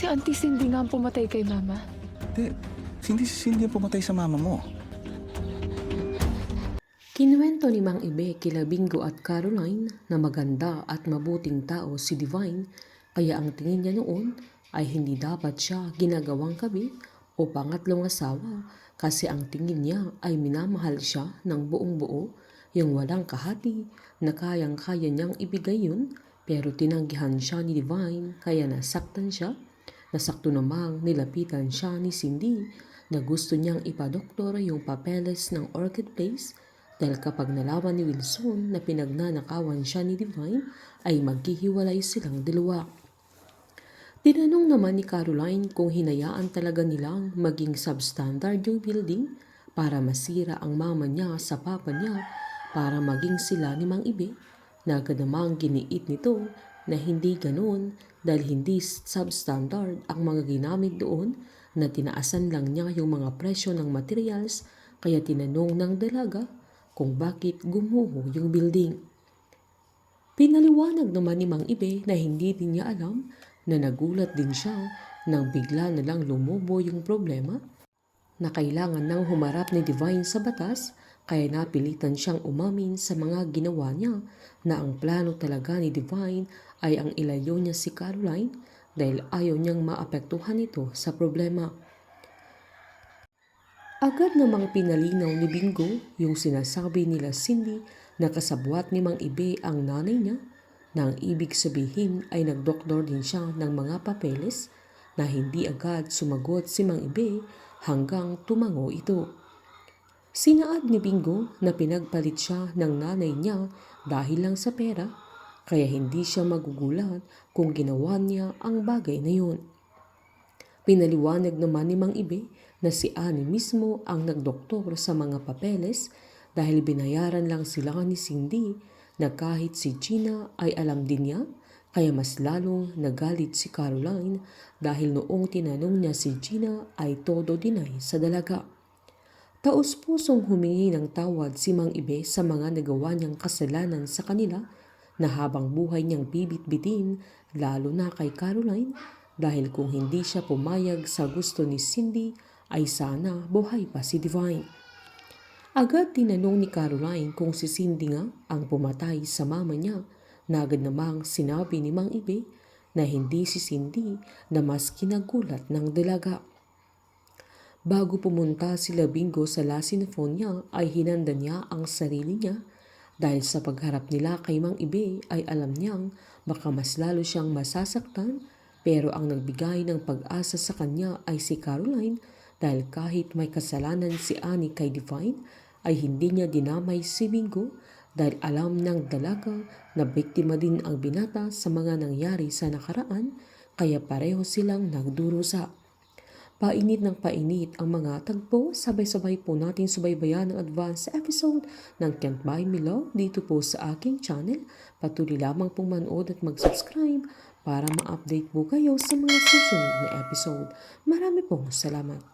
Si Auntie Cindy nga ang pumatay kay Mama. Hindi, hindi si Cindy ang pumatay sa mama mo. Kinuwento ni Mang Ibe kila Bingo at Caroline na maganda at mabuting tao si Divine, kaya ang tingin niya noon ay hindi dapat siya ginagawang kabit o pangatlong asawa, kasi ang tingin niya ay minamahal siya ng buong buo, yung walang kahati na kayang-kaya niyang ibigay yun, pero tinanggihan siya ni Divine kaya nasaktan siya. Nasakto namang nilapitan siya ni Cindy na gusto niyang ipadoktor yung papeles ng Orchid Place, dahil kapag nalaman ni Wilson na pinagnanakawan siya ni Divine ay maghihiwalay silang dalawa. Tinanong naman ni Caroline kung hinayaan talaga nilang maging substandard yung building para masira ang mama niya sa papa niya para maging sila ni Mang Ibe, na agad namang giniit nito na hindi ganoon dahil hindi substandard ang mga ginamit doon, na tinaasan lang niya yung mga presyo ng materials, kaya tinanong ng dalaga kung bakit gumuho yung building. Pinaliwanag naman ni Mang Ibe na hindi din niya alam, na nagulat din siya nang bigla na lang lumubo yung problema, na kailangan nang humarap ni Divine sa batas, kaya napilitan siyang umamin sa mga ginawa niya, na ang plano talaga ni Divine ay ang ilayo niya si Caroline dahil ayaw niyang maapektuhan ito sa problema. Agad namang pinalinaw ni Bingo yung sinasabi nila Cindy na kasabwat ni Mang Ibe ang nanay niya, na ang ibig sabihin ay nagdoktor din siya ng mga papeles, na hindi agad sumagot si Mang Ibe hanggang tumango ito. Sinaad ni Bingo na pinagpalit siya ng nanay niya dahil lang sa pera, kaya hindi siya magugulat kung ginawa niya ang bagay na yun. Pinaliwanag naman ni Mang Ibe na si Annie mismo ang nagdoktor sa mga papeles, dahil binayaran lang sila ni Cindy, na kahit si Gina ay alam din niya, kaya mas lalong nagalit si Caroline dahil noong tinanong niya si Gina ay todo deny sa dalaga. Taos-pusong humingi ng tawad si Mang Ibe sa mga nagawa niyang kasalanan sa kanila, na habang buhay niyang bibit-bitin lalo na kay Caroline, dahil kung hindi siya pumayag sa gusto ni Cindy ay sana buhay pa si Divine. Agad tinanong ni Caroline kung si Cindy nga ang pumatay sa mama niya, na agad namang sinabi ni Mang Ibe na hindi si Cindy, na mas kinagulat ng dalaga. Bago pumunta sila Bingo sa lasinephone niya ay hinanda niya ang sarili niya, dahil sa pagharap nila kay Mang Ibe ay alam niyang baka mas lalo siyang masasaktan, pero ang nagbigay ng pag-asa sa kanya ay si Caroline, dahil kahit may kasalanan si Annie kay Divine ay hindi niya dinamay si Bingo, dahil alam ng dalaga na biktima din ang binata sa mga nangyari sa nakaraan, kaya pareho silang nagdurusa. Painit ng painit ang mga tagpo, sabay-sabay po natin subaybayan ang advance episode ng Can't Buy Me Love dito po sa aking channel. Patuloy lamang pong manood at mag-subscribe para ma-update po kayo sa mga susunod na episode. Marami pong salamat.